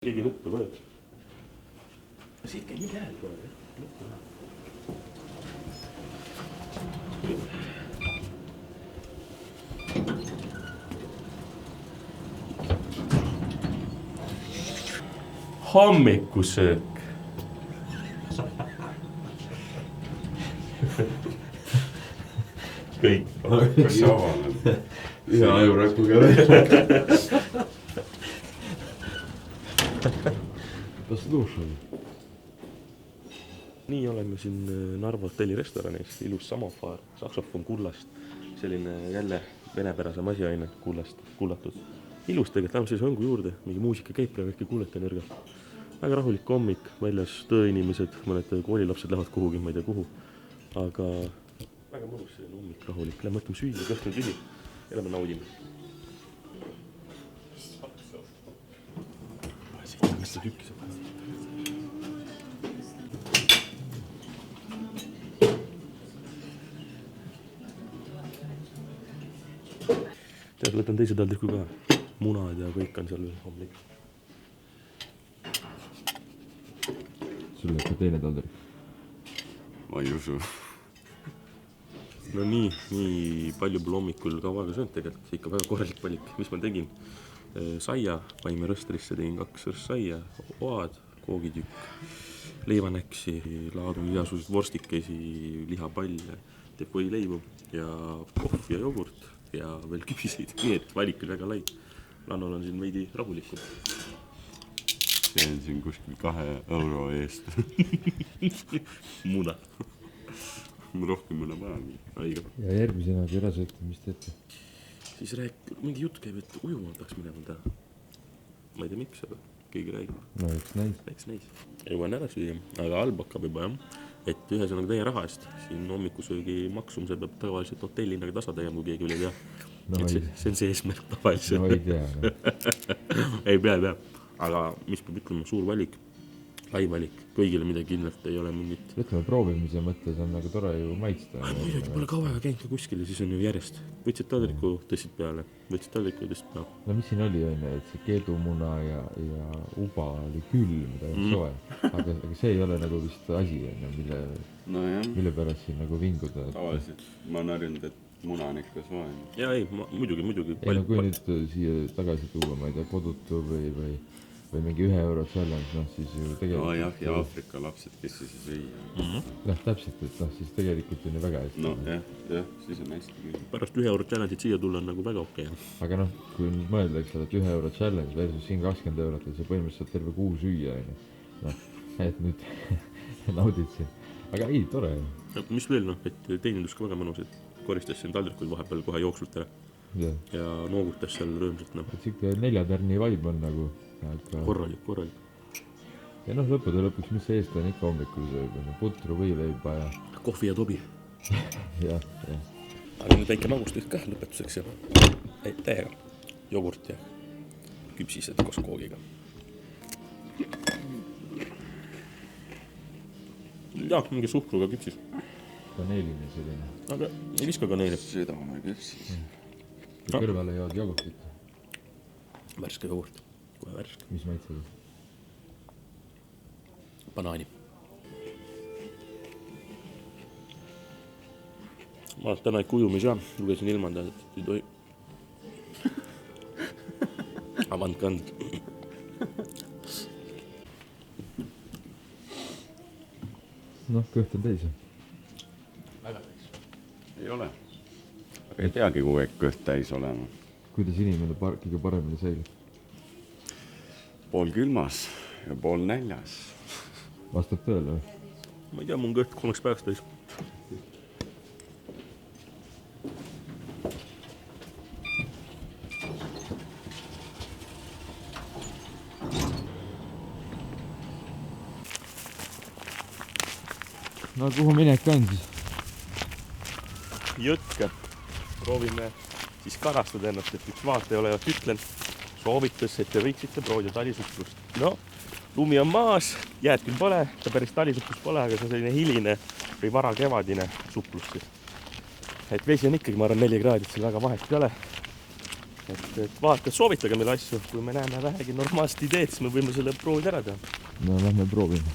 Keegi nuppu vajab. Siit käib mingi hääl kohe. Hommikusöök. Kõik. Kas sa avaned? Ühe ajurakuga veel. Kas duš oli? Nii oleme siin Narva hotelli restoranis. Ilus samofaar, saksofon kullast. Selline jälle venepärasem asiaine kullatud. Ilus tegelikult, läheme siis hõngu juurde. Mingi muusika käib praegu äkki kuulete nõrgalt. Väga rahulik hommik, väljas tööinimesed, mõned koolilapsed lähevad kuhugi, ma ei tea kuhu. Aga väga mõnus selline hommik, rahulik. Lähme mõtleme süüa, kõht on tühi. Ja lähme naudime. Mis ta tükki saab? Tead, võtan teise taldriku ka. Munad ja kõik on seal hommik. Sul läheb ka teine taldrik. Ma ei usu. No nii palju pole hommikul kaua söönud tegelikult. Ikka väga korralik valik. Mis ma tegin? Saia, panime röstrisse, tegin 2 röstsaia, oad, koogitükk, leivanäksi, laadun igasuguseid vorstikesi, lihapalle, tepoileibu ja kohv ja jogurt ja veel küpsiseid. Nii et valik oli väga lai. Lannol on siin veidi rahulikum. See on siin kuskil 2 euro eest. Muna. Rohkem üle vaja. Aiga. Ja järgmisena kui ära sõita, mis teete? Siis mingi jutt käib, et ujuma tahaks minema teha. Ma ei tea miks, aga keegi räägib. No eks näis. Jõuan ära süüa, aga halb hakkab juba jah. Et ühesõnaga teie raha eest. Siin hommikusöögi maksumise peab tavaliselt hotellinnaga tasa tegema, kui keegi üle tea. No see on see eesmärk tavaliselt. No ei tea. No. Ei pea. Aga mis peab ütlema, suur valik, lai valik. Kõigile midagi kindlalt ei ole mingit. Ütleme, proovimise mõttes on nagu tore ju maitsta. Muidugi pole kaua aega käinud ka kuskil ja siis on ju järjest. Võtsid taldriku, tõstsid peale. No mis siin oli, et see keedumuna ja uba oli külm, ta oli soe. Aga see ei ole nagu vist asi, mille pärast siin nagu vinguda. Tavaliselt ma olen harjunud, et muna on ikka soe. Ja ei, muidugi. Ei no kui nüüd siia tagasi tuua, ma ei tea, kodutu või mingi 1 euro challenge, noh siis ju tegelikult... No jah, ja Aafrika lapsed, kes siis ei sõi. Täpselt, et noh siis tegelikult on ju väga hästi. No jah, siis on hästi küll. Pärast 1 euro challenge'id siia tulla on nagu väga okei. Aga noh, kui mõelda, eks ole, et 1 euro challenge versus siin 20 eurot, et see põhimõtteliselt terve kuu süüa, noh, et nüüd naudid siin. Aga ei, tore. Mis veel, et teenindus ka väga mõnus, et koristas siin taldrikuid vahepeal kohe jooksult ära. Ja noogutas seal rõõmsalt. Et siuke 4 tärni vibe on nagu... Korralik. Ja noh, lõppude lõpuks, mis see eestlane ikka hommikul sööb, putru võileiba ja... Kohvi ja tobi. jah. Aga nüüd väike magustik ka lõpetuseks ja täiega. Jogurt ja küpsised koos koogiga. Ja, mingi suhkruga küpsis. Kaneeline selline. Aga ei viska kaneeli. Südame küpsis. Ja kõrvale jood jogurtit. Värske jogurt. Kohe värske. Mis maitsega? Banaani. Ma olen täna ikka ujumis ja lugesin ilmanda, et ei tohi. Avandke and. Noh, kõht on täis. Väga täis. Ei ole. Aga ei peagi kogu aeg kõht täis olema. Kuidas inimene kõige paremini säilib? Pool külmas ja pool näljas. Vastab tõele või? Ma ei tea, mun kõht 3 päevast täis. No kuhu minek on siis? Jõtke. Proovime siis karastada ennast, et üks vaatajaolejat ütlen. Soovitas, et te võiksite proovida talisuplust. No, lumi on maas, jääd küll pole, ta päris talisuplust pole, aga see on selline hiline või varakevadine suplus. Et vesi on ikkagi, ma arvan, 4 kraadit, seal väga vahet ei ole. et vaata, soovitage meile asju, kui me näeme vähegi normaalset ideed, siis me võime selle proovida ära teha. No lähme proovime.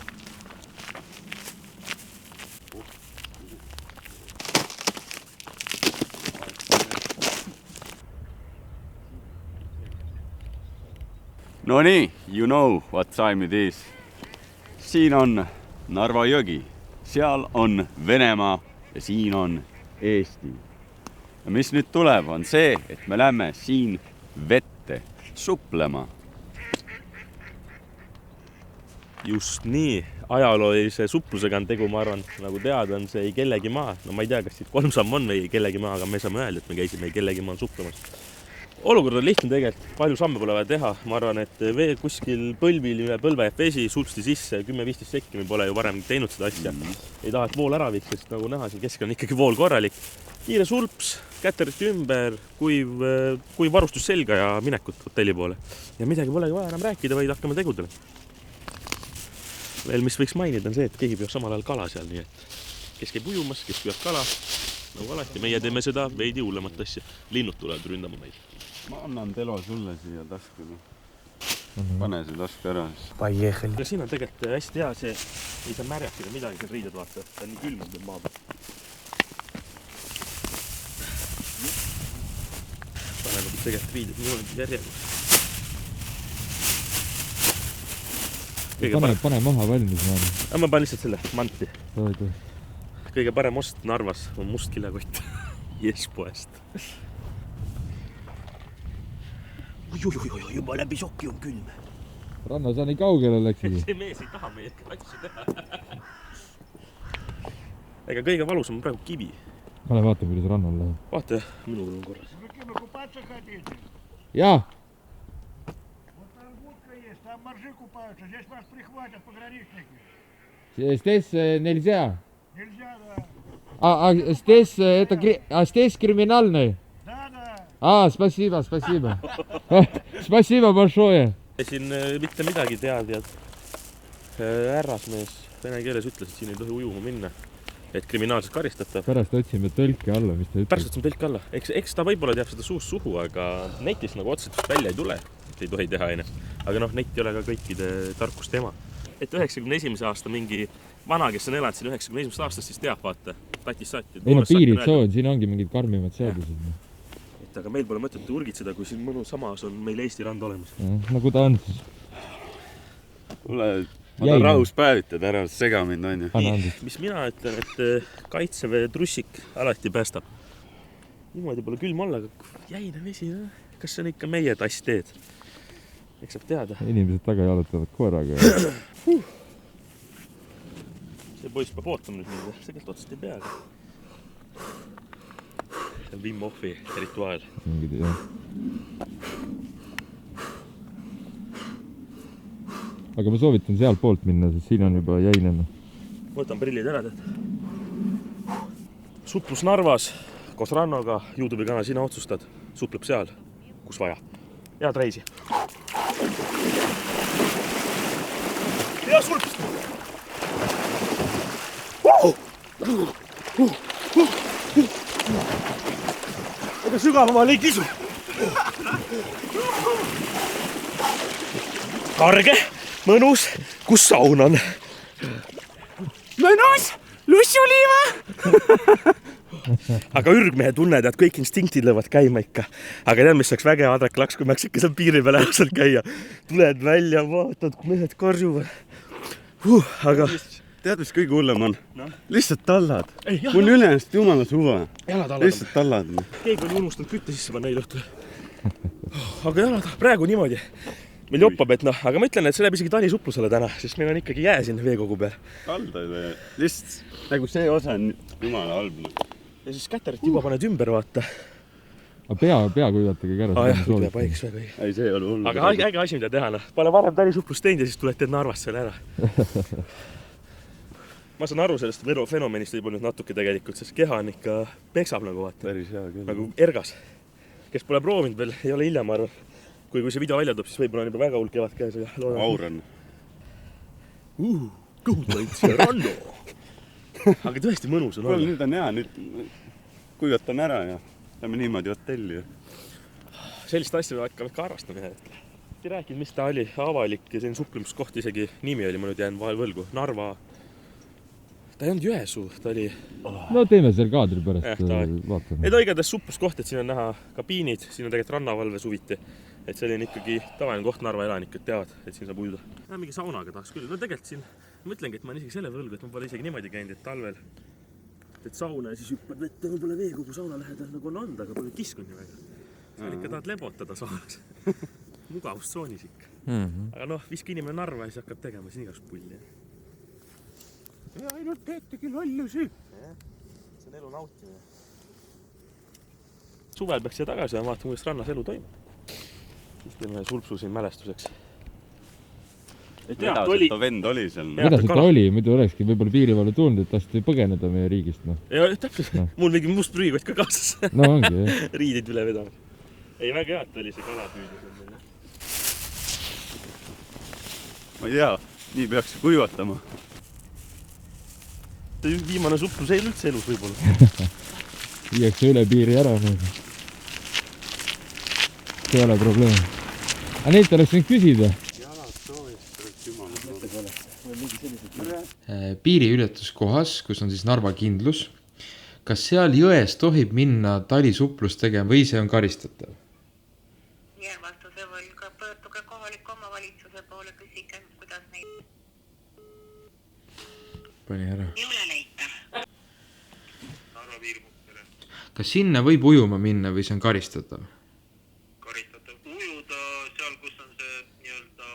No nii, you know what time it is. Siin on Narva jõgi, seal on Venemaa ja siin on Eesti. Ja mis nüüd tuleb, on see, et me lähme siin vette suplema. Just nii, ajaloolise suplusega on tegu, ma arvan, nagu teada on see ei kellegi maa. No ma ei tea, kas siit 3 samm on või ei kellegi maa, aga me saame öelda, et me käisime ei kellegi maa suplemas. Olukord on lihtne tegelikult, palju samme pole vaja teha. Ma arvan, et kuskil põlvil üle põlve jääb vesi, sulpsti sisse, 10-15 sekki, me pole ju varem teinud seda asja. Ei taha, et vool ära viiks, sest nagu näha, siin keskel on ikkagi vool korralik. Kiire sulps, käterit ümber, kui varustus selga ja minekut hotelli poole. Ja midagi polegi vaja enam rääkida, vaid hakkame tegudele. Veel, mis võiks mainida, on see, et keegi püüab samal ajal kala seal, nii et kes käib ujumas, kes püüab kala. Nagu alati, meie teeme seda veidi hullemat asja. Linnud tulevad ründama meid. Ma annan Telo sulle siia taskule. Pane see tasku ära. Paiehel. Siin on tegelikult hästi hea see, ei saa märjakida midagi, see riided vaata. Ta on nii külm, et maa peal. Paneme tegelikult riided nii järjega. Pane maha valmis. Ma panen lihtsalt selle manti. Kõige parem ost Narvas on must kilekott Jespoest. Juba läbi sokki on külm. Ranna, sa nii kaugele läksigi. See mees ei taha meie asju teha. Ega kõige valusam on praegu kivi. Ma lähen vaatan, kuidas rannal läheb. Vaata jah, minul on korras. Jaa! Там моржи купаются, здесь вас прихватят пограничники. Здесь нельзя. Нельзя, да. Здесь криминальный. Да. Спасибо. Спасибо большое. Siin mitte midagi tead ja härrasmees vene keeles ütles, et siin ei tohi ujuma minna. Et kriminaalselt karistatav. Pärast otsime tõlke alla, mis ta ütleb. Pärast otsime tõlke alla. Eks ta võib-olla teab seda suust suhu, aga netis nagu otsetust välja ei tule. Ei tohi teha enne. Aga noh, net ei ole ka kõikide tarkust tema. Et 91. aasta mingi vana, kes on elanud siin 91. aastast, siis teab, vaata, tatis saati. Ei no piirid soon, siin ongi mingid karmimad seadused. Et aga meil pole mõtet urgitseda, kui siin mõnu samas on meil Eesti rand olemas. Nagu ta on. Ma tahan rahus päevitada ära, sega mind on ju. Mis mina ütlen, et kaitseväe trussik alati päästab. Niimoodi pole külm olla, aga jäine vesi, kas see on ikka meie tass teed? Eks saab teada. Inimesed taga jalutavad koeraga. See poiss peab ootama nüüd mind. Segelt otsast ei pea. See on Wim Hofi rituaal. Mingid, jah. Aga ma soovitan sealt poolt minna, sest siin on juba jäinema. Võtan prillid ära, tead. Suplus Narvas koos Rannoga. YouTube'i kanal sina otsustad. Supleb seal, kus vaja. Head reisi. Ja sulpist! Ega sügavamal ei kisu. Karge, mõnus, kus saun on? Mõnus, lussuliiva! Aga ürgmehe tunned, et kõik instinktid lõvad käima ikka. Aga tead, mis saaks väge adreklaks, kui mäks ikka seal piiri peale seal käia. Tuled välja, vaatad, kui mehed karjuvad. Aga... Tead, mis kõige hullem on? No? Lihtsalt tallad. Mul ülejäänud jumalat huva. Lihtsalt tallad. Keegi oli unustanud kütte sisse panna neil õhtul. Aga jalad, praegu niimoodi. Meil joppab, et noh, aga ma ütlen, et see läheb isegi Tali suplusele täna, sest meil on ikkagi jää siin veekogu peal. Kaldad lihtsalt nagu see osa on jumala halb. Ja siis käterit juba paned ümber, vaata. Aga pea kuivatage kära. Pea paiks väga. Ei, see ei ole hullu. Aga äge asi, mida teha. Pane varem Tali suplust teinud ja siis tulete Narvast selle ära. Ma saan aru sellest fenomenist võib-olla natuke tegelikult, sest keha on ikka peksab nagu vaata. Päris hea küll. Nagu ergas. Kes pole proovinud veel, ei ole hilja, ma arvan. Kui see video välja tuleb, siis võib-olla on juba väga hull kevad käes. Auran. Kõhutaits ja Ranno. Aga tõesti mõnus on olla. Nüüd on hea, nüüd kuivatan ära ja lähme niimoodi hotelli. sellist asja hakkavad ka arvastama ühel hetkel. Ei rääkinud, mis ta oli, avalik ja selline suplemiskoht, isegi nimi oli, ma nüüd jään vahel võlgu, Narva. Ta ei olnud Jõesuu, ta oli... No teeme seal kaadri pärast, vaatame. Ei ta igatahes supluskoht, et siin on näha kabiinid, siin on tegelikult rannavalve suviti. Et see oli ikkagi tavaline koht, Narva elanikud teavad, et siin saab ujuda. Mingi saunaga tahaks küll. No tegelikult siin, ma mõtlengi, et ma olen isegi selle võlgu, et ma pole isegi niimoodi käinud, et talvel et sauna ja siis hüppad vette, mul pole veekogu sauna lähedal nagu on anda, aga pole kiskun ju väga. Sa ikka tahad lebotada saunas. Mugavustsoonis ikka. Aga noh, viski inimene Narva ja siis hakkab tegema siin igast pulli. Ja ainult teetegi lollusi. See on elu nautimine. Suvel peaks siia tagasi ja vaatama, kuidas rannas elu toimub. Siis teeme sulpsu siin mälestuseks. Vedas, et ta vend oli seal. Vedas, et ta oli, muidu olekski võib-olla piirivalve tulnud, et tahtsid põgeneda meie riigist. No. Ja täpselt, mul mingi must prügikott ka kaasas. No ongi, jah. Riidid üle vedama. Ei, väga head oli see kalapüüdus. Ma ei tea, nii peaks kuivatama. Viimane suplus ei üldse elus võib-olla. Viiakse üle piiri ära. See ei ole probleem. Aga neilt oleks nüüd küsida. Piiriületuskohas, kus on siis Narva kindlus, kas seal jões tohib minna talisuplust tegema või see on karistatav? Jään vastuse võlga, pöörduge kohaliku omavalitsuse poole, küsige, kuidas neid... Pani ära. Ei ole leitav. Narva piiripunktile. Kas sinna võib ujuma minna või see on karistatav? Karistatav. Ujuda seal, kus on see nii-öelda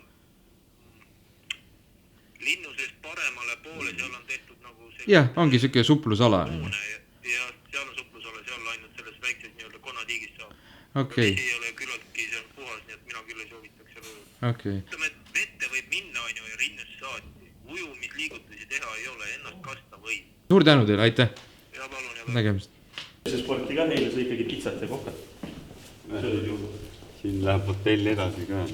linnusest paremale poole, seal on tehtud nagu see... Jah, ongi selline suplusala. Ja seal on suplusala, seal ainult selles väikses nii-öelda konatiigis saab. Okei. Vesi ei ole küllaltki, see on puhas, nii et mina küll ei soovitaks seal ujuda. Okei. Ütleme, et vette võib minna on ju ja rinnes saati. Ujumisliigutusi teha ei ole, ennast kasta või. Suur tänu teile, aitäh! Ja palun. Nägemist! See sporti ka neile sai ikkagi pitsat ja kokat. Siin läheb hotelli edasi ka.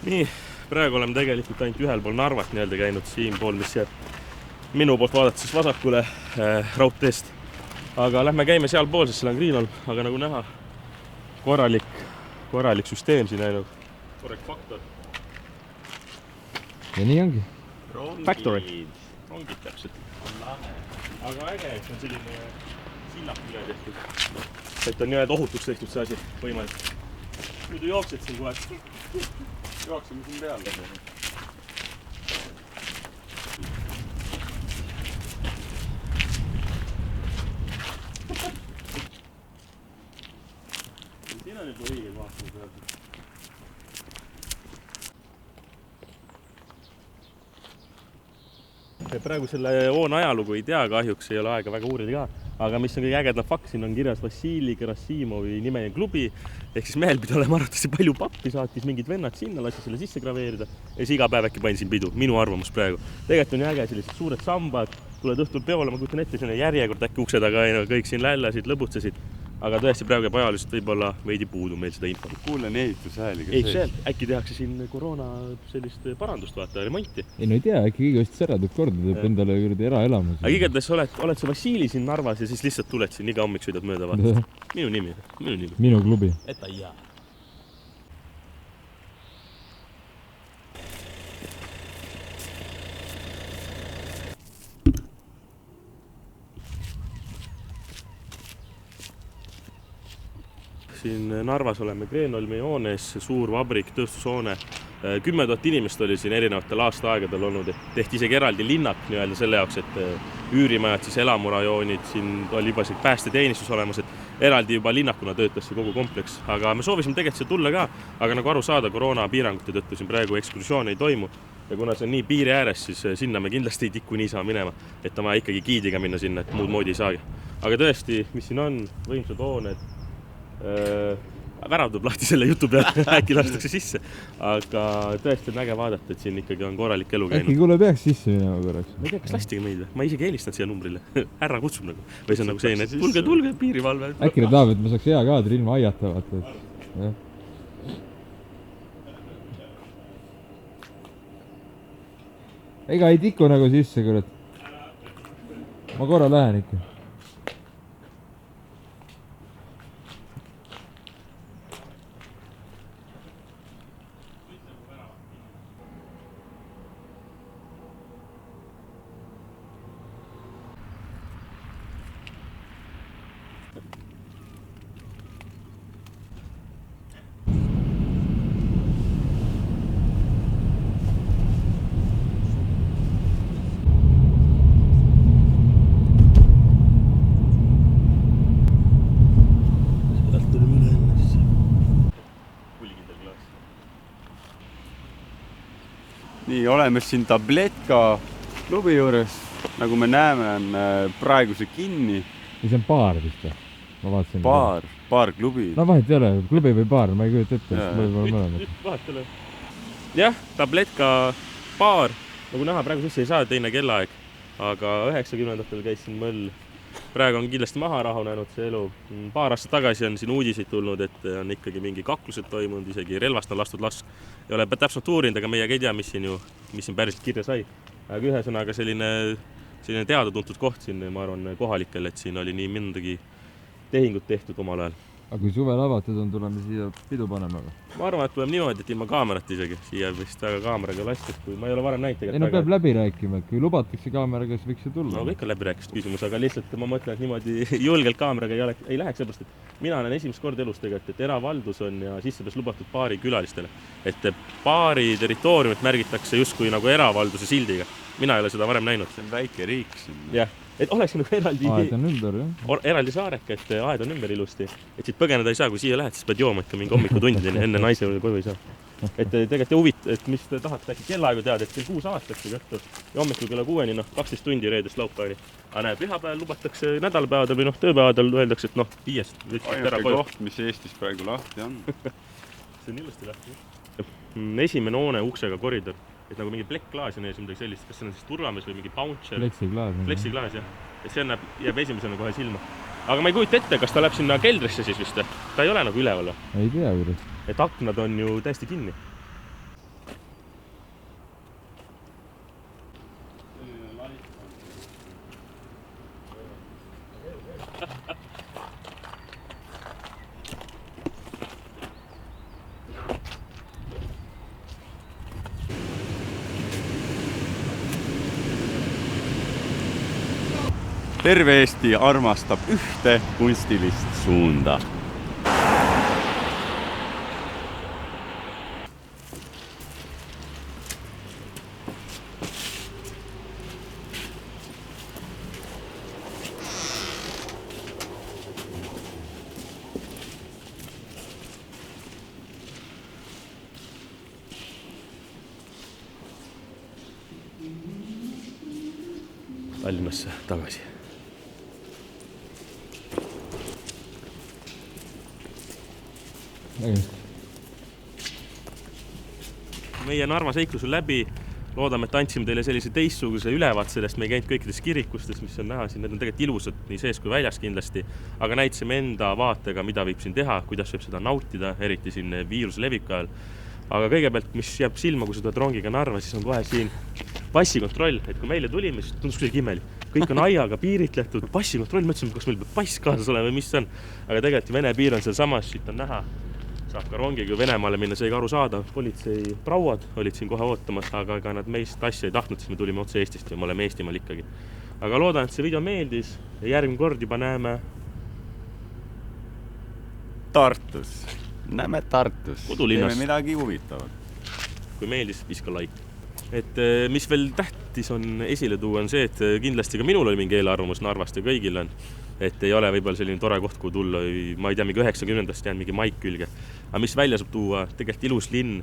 Nii, praegu oleme tegelikult ainult ühel pool Narvat nii-öelda käinud siin pool, mis jääb minu poolt vaadates vasakule raudteest. Aga lähme käime seal pool, sest seal on Greenholm, aga nagu näha, korralik süsteem siin ainult. Korrekt faktor. Ja nii ongi. Factory. Rongid täpselt. Aga äge, et on selline sillak üle tehtud. Et on nii-öelda ohutuks tehtud see asi võimalik. Nüüd jooksed siin kohe. Jooksime siin peale. Siin on juba õige vaatama peale. Praegu selle hoone ajalugu ei tea, kahjuks ei ole aega väga uurida ka. Aga mis on kõige ägedam fakt, siin on kirjas Vassili Gerassimovi nimeline klubi. Ehk siis mehel pidi olema arvatavasti palju pappi, saatis mingid vennad sinna, lasi selle sisse graveerida. Ja siis iga päev äkki panin siin pidu, minu arvamus praegu. Tegelikult on äge sellised suured sambad, tuled õhtul peole, ma kujutan ette, selline järjekord äkki ukse taga, kõik siin lällesid, lõbutsesid. Aga tõesti praegu jääb ajaliselt võib-olla veidi puudu meil seda infot. Kuulen ehitushääli ka sees. Äkki tehakse siin koroona sellist parandust, vaata, remonti. Ei no ei tea, äkki kõige ostis ära, teeb korda, teeb endale eraelamus. Aga igatahes oled sa Vassili siin Narvas ja siis lihtsalt tuled siin iga hommik sõidad mööda vaata. Minu nimi. Minu klubi. Et ei jää. Siin Narvas oleme Greenholmi hoones, suur vabrik, tööstushoone. 10 000 inimest oli siin erinevatel aastaaegadel olnud, et tehti isegi eraldi linnak nii-öelda selle jaoks, et üürimajad, siis elamurajoonid, siin oli juba see päästeteenistus olemas, et eraldi juba linnakuna töötas see kogu kompleks. Aga me soovisime tegelikult siia tulla ka, aga nagu aru saada, koroona piirangute tõttu siin praegu ekskursioon ei toimu. Ja kuna see on nii piiri ääres, siis sinna me kindlasti ei tikku nii saa minema, et on vaja ikkagi giidiga minna sinna, et muud moodi ei saagi. Aga tõesti, mis siin on, võimsad hooned, värav tuleb lahti selle jutu peale, äkki lastakse sisse. Aga tõesti on äge vaadata, et siin ikkagi on korralik elu käinud. Äkki kuule peaks sisse minema korraks? Ma ei tea, kas lastige meid või? Ma isegi eelistan siia numbrile. Härra kutsub nagu. Või see on nagu selline, et tulge piirivalve. Äkki nad tahab, et ma saaks hea kaadri ilma aiata vaata. Ega ei tiku nagu sisse, kurat. ma korra lähen ikka. Nii, oleme siin Tabletka klubi juures. Nagu me näeme, on praegu see kinni. Ja see on baar vist või? Ma vaatasin. Baar klubi. No vahet ei ole, klubi või baar, ma ei kujuta ette. Vahet ei ole. Jah, Tabletka baar. Nagu näha, praegu sisse ei saa teine kellaaeg. Aga 90-ndatel käis siin mõll. Praegu on kindlasti maha rahunenud see elu. Paar aastat tagasi on siin uudiseid tulnud, et on ikkagi mingi kaklused toimunud, isegi relvast on lastud lask. Ei ole täpselt uurinud, aga meiega ei tea, mis siin päriselt kirja sai. Aga ühesõnaga selline teada-tuntud koht siin, ma arvan, kohalikel, et siin oli nii mõndagi tehingut tehtud omal ajal. Aga kui suvel avatud on, tuleme siia pidu panema või? Ma arvan, et tuleme niimoodi, et ilma kaamerat isegi. Siia vist väga kaameraga lastud, kui ma ei ole varem näinud. Ei, no peab läbi rääkima, et kui lubatakse kaameraga, siis võiks see tulla. No kõik on läbi rääkist küsimus, aga lihtsalt ma mõtlen, et niimoodi julgelt kaameraga ei läheks, seepärast, et mina olen esimest kord elus tegelikult, et eravaldus on ja sissepääs lubatud baari külalistele. Et baari territooriumit märgitakse justkui nagu eravalduse sildiga. Mina ei ole seda varem näinud. See on väike riik siin. Jah, et oleks nagu aed on ümber, jah? Eraldi saarek, et aed on ümber ilusti. Et siit põgeneda ei saa, kui siia lähed, siis pead jooma ikka mingi hommikutundini, enne naise koju ei saa. Et tegelikult et mis te tahate äkki kellaaegu teada, et kell 6 avatakse õhtul ja hommikul kella 6-ni, 12 tundi reedest laupäevani. Aga näe, pühapäeval lubatakse nädalapäevadel või tööpäevadel öeldakse, et 5 ainuke koht, mis Eestis praegu lahti on. See on ilusti lahti. Esimene hoone uksega koridor. Et nagu mingi plekkklaas on ees midagi sellist, kas see on siis turvamees või mingi bouncer? Pleksiklaas, jah. Et see jääb esimesena kohe silma. Aga ma ei kujuta ette, kas ta läheb sinna keldrisse siis vist. Ta ei ole nagu üleval. Ei tea, kuidas. Et aknad on ju täiesti kinni. Terve Eesti armastab ühte kunstilist suunda. Tallinnasse tagasi. Meie Narva seiklus on läbi. Loodame, et andsime teile sellise teistsuguse ülevaat sellest. Me ei käinud kõikides kirikustes, mis on näha siin. Need on tegelikult ilusad nii sees kui väljas kindlasti. Aga näitasime enda vaatega, mida võib siin teha, kuidas võib seda nautida, eriti siin viiruse leviku ajal. Aga kõigepealt, mis jääb silma, kui sa tuled rongiga Narva, siis on kohe siin passikontroll. Et kui meile tulime, siis tundus kuidagi imeli. Kõik on aiaga piiritletud. Passikontroll, mõtlesime, kas meil peab pass kaasas olema või mis see on. Aga tegelikult Vene piir on seal samas, siit on näha. Saab ka rongiga Venemaale minna, see ei ka aru saada. Politsei prauad olid siin kohe ootamas, aga ega nad meist asja ei tahtnud, siis me tulime otse Eestist ja me oleme Eestimaal ikkagi. Aga loodan, et see video meeldis ja järgmine kord juba näeme Tartus. Näeme Tartus. Kodulinnas. Teeme midagi huvitavat. Kui meeldis, viska like. Et mis veel tähtis on esile tuua on see, et kindlasti ka minul oli mingi eelarvamus Narvast ja kõigil on. Et ei ole võib-olla selline tore koht, kui tulla, ma ei tea, mingi 90-ndast jäänud mingi maik külge. Aga mis välja saab tuua, tegelikult ilus linn.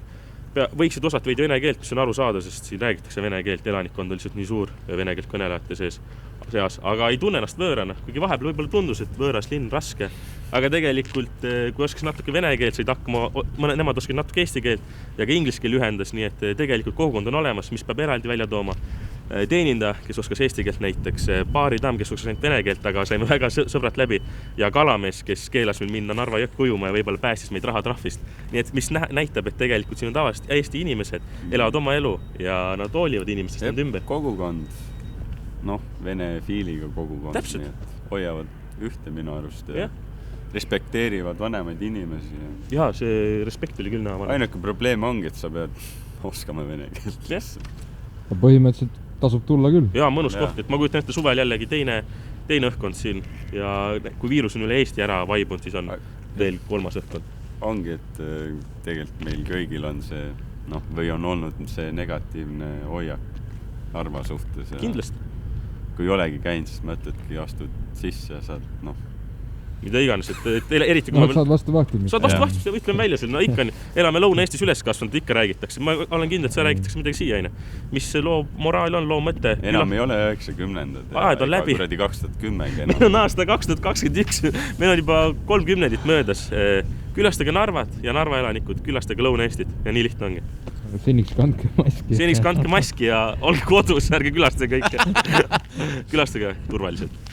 Võiksid osata veidi vene keelt, mis on aru saada, sest siin räägitakse vene keelt, elanikkond on lihtsalt nii suur vene keelt kõnelejate seas. Aga ei tunne ennast võõrana, kuigi vahepeal võib-olla tundus, et võõras linn raske. Aga tegelikult, kui oskas natuke vene keelt, said hakkama, nemad oskavad natuke eesti keelt ja ka inglise keel ühendas, nii et tegelikult kogukond on olemas, mis peab eraldi välja tooma. Teeninda, kes oskas eesti keelt näiteks, baaridaam, kes oskas ainult vene keelt, aga saime väga sõbrad läbi ja kalamees, kes keelas meil minna Narva jõkk ujuma ja võib-olla päästis meid rahatrahvist. Nii et mis näitab, et tegelikult siin on tavaliselt, Eesti inimesed elavad oma elu ja nad hoolivad inimestest enda ümber. Kogukond. noh, vene fiiliga kogukond. Täpselt. Nii, et hoiavad ühte minu arust ja respekteerivad vanemaid inimesi. Jaa, see respekt oli küll näha. Ainuke probleem ongi, et sa pead oskama vene keelt. Yes. Põhimõtteliselt tasub tulla küll. Jaa, mõnus koht, et ma kujutan ette suvel jällegi teine õhkkond siin ja kui viirus on üle Eesti ära vaibunud, siis on veel kolmas õhkkond. Ongi, et tegelikult meil kõigil on see, noh, või on olnud see negatiivne hoiak Narva suhtes. Kindlasti. Kui olegi käinud, siis mõtledki, astud sisse ja saad, noh. Mida iganes, et eriti kui saad vastu vahtimist. Saad vastu vahtimist, ütleme välja selle, no ikka elame Lõuna-Eestis üles kasvanud, ikka räägitakse. Ma olen kindel, et see räägitakse midagi siia, aine. Mis loo moraal on, loo mõte? Enam ei ole 90-ndad. Aed on läbi. Kuradi 2010. Meil on aasta 2021. Meil on juba 30 möödas. Külastage Narvat ja Narva elanikud, külastage Lõuna-Eestit ja nii lihtne ongi. Seniks kandke maski. Seniks kandke maski ja olge kodus, ärge külastage kõike. Külastage turvaliselt.